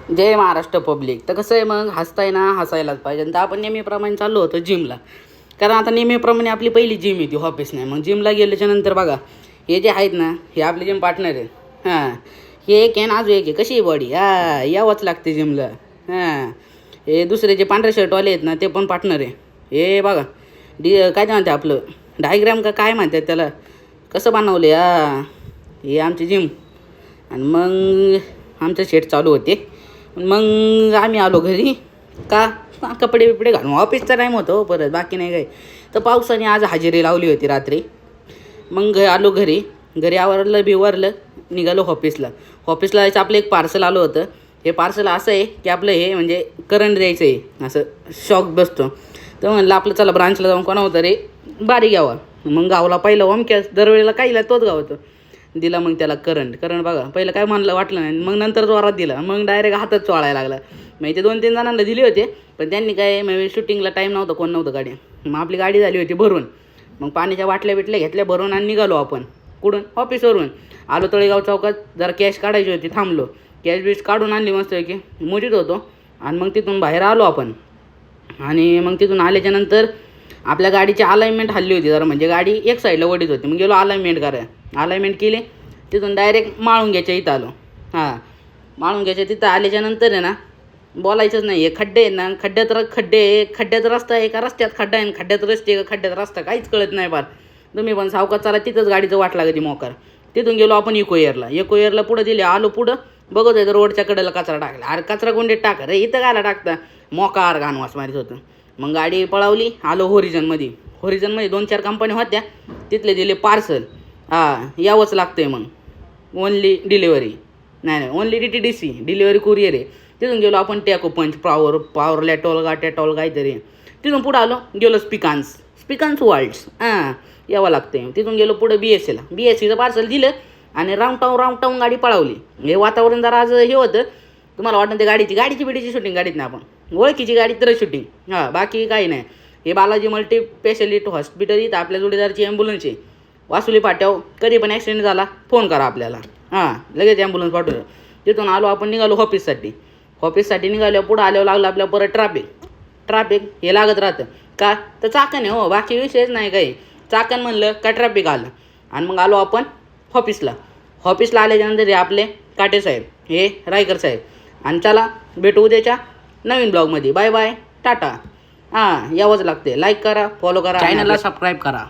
जय Maharashtra public. तर कसं आहे मग हसताय ना हसायलाच पाहिजे. तर आपण नेहमीप्रमाणे चाललो होतो जिमला, कारण आता नेहमीप्रमाणे आपली पहिली जिम येते ऑफिस नाही. मग जिमला गेल्याच्या नंतर बघा हे जे आहेत ना हे आपले जिम पार्टनर आहेत. हां हे एक आहे ना अजून एक आहे. कशी आहे बॉडी यावंच लागते जिमला. हां हे दुसरे जे पांढरे शर्टवाले आहेत ना ते पण पार्टनर आहे. हे बघा काय ते म्हणते आपलं डायग्राम का काय म्हणतात त्याला, कसं बनवले हे आमची जिम. आणि मग आमचं शेट चालू होते. मग आम्ही आलो घरी का कपडे बिपडे घालून. ऑफिसचा टाईम होतो परत, बाकी नाही काय. तर पावसाने आज हजेरी लावली होती रात्री. मग आलो घरी आवरलं बिवरलं निघालो ऑफिसला. ऑफिसला जायचं आपलं एक पार्सल आलं होतं. हे पार्सल असं आहे की आपलं हे म्हणजे करंट द्यायचं आहे, असं शॉक बसतो. तर म्हणलं आपलं चला ब्रांचला जाऊन कोणा होतं रे बारी घ्यावा. मग गावला पहिलं ओमक्यास दरवेळेला काहीला तोच गावतो दिला. मग त्याला करंट बघा पहिलं काय म्हणलं वाटलं नाही, मग नंतर जोरात दिला. मग डायरेक्ट हातात चोळायला लागला. मग ते 2-3 जणांना दिले होते, पण त्यांनी काय म्हणजे शूटिंगला टाईम नव्हता, कोण नव्हतं गाडी. मग आपली गाडी झाली होती भरून. मग पाण्याच्या बाटल्या बिटल्या घेतल्या भरून आणि निघालो आपण कुठून ऑफिसवरून. आलो तळेगाव चौकात, जरा कॅश काढायची होती, थांबलो. कॅश बिश काढून आणली मस्त की मोजीत होतो. आणि मग तिथून बाहेर आलो आपण. आणि मग तिथून आल्याच्यानंतर आपल्या गाडीची अलाइनमेंट हल्ली होती जरा, म्हणजे गाडी एक साईडला वडीत होती. मग गेलो अलाइनमेंट करायला. अलाइनमेंट केली. तिथून डायरेक्ट माळुंग्याच्या इथं आलो. माळुंग्याच्या तिथं आल्याच्यानंतर आहे ना बोलायचंच नाही. हे खड्डे आहेत ना, खड्ड्यात रस्ता आहे का रस्त्यात खड्डा आहे, खड्ड्यात रस्ते का खड्ड्यात रस्ता काहीच कळत नाही फार. तुम्ही पण सावकाश चाला, तिथंच गाडीचं वाट लागते मोकार. तिथून गेलो आपण इको एअरला पुढं दिले. आलो पुढं बघत आहे तर रोडच्या कडेला कचरा टाकला. अरे कचरा कोंडीत टाका रे, इथं गायला टाकता. मोकार घाणवास मारीत होतं. मग गाडी पळवली. आलो होरिझनमध्ये 2-4 कंपन्या होत्या, तिथले दिले पार्सल. यावंच लागतं आहे. मग ओनली डिलिव्हरी नाही ओनली DTDC डिलिव्हरी कुरिअर आहे. तिथून गेलो आपण टॅको पंच पॉवर टॅटॉल काहीतरी. तिथून पुढं आलो गेलो स्पिकान्स वर्ल्ड्स यावं लागतं आहे. तिथून गेलो पुढं BSCचं पार्सल दिलं आणि राऊंड गाडी पळवली. हे वातावरण जरा आज हे होतं. तुम्हाला वाटतं ते गाडीची बिडीची शूटिंग गाडीत नाही, आपण ओळखीची गाडी तर शूटिंग. बाकी काही नाही. हे बालाजी मल्टी स्पेशालिटी हॉस्पिटल इथं आपल्या जोडीदारची ॲम्ब्युलन्स आहे. वासुली फाट्यावर कधी पण ॲक्सिडेंट झाला फोन करा आपल्याला. लगेच ॲम्ब्युलन्स पाठवलं. तिथून आलो आपण निघालो ऑफिससाठी निघालो. पुढं आल्यावर लागलं आपल्या परत ट्रॅफिक हे लागत राहतं का तर चाकण आहे हो, बाकी विषयच नाही काही. चाकण म्हणलं का ट्रॅफिक आलं. आणि मग आलो आपण ऑफिसला आल्याच्यानंतर हे आपले काटे साहेब, हे रायकर साहेब. आणि चला भेटू उद्याच्या नवीन ब्लॉगमध्ये. Bye bye Tata. यावंच लागते. लाईक करा, फॉलो करा, चॅनलला सबस्क्राईब करा.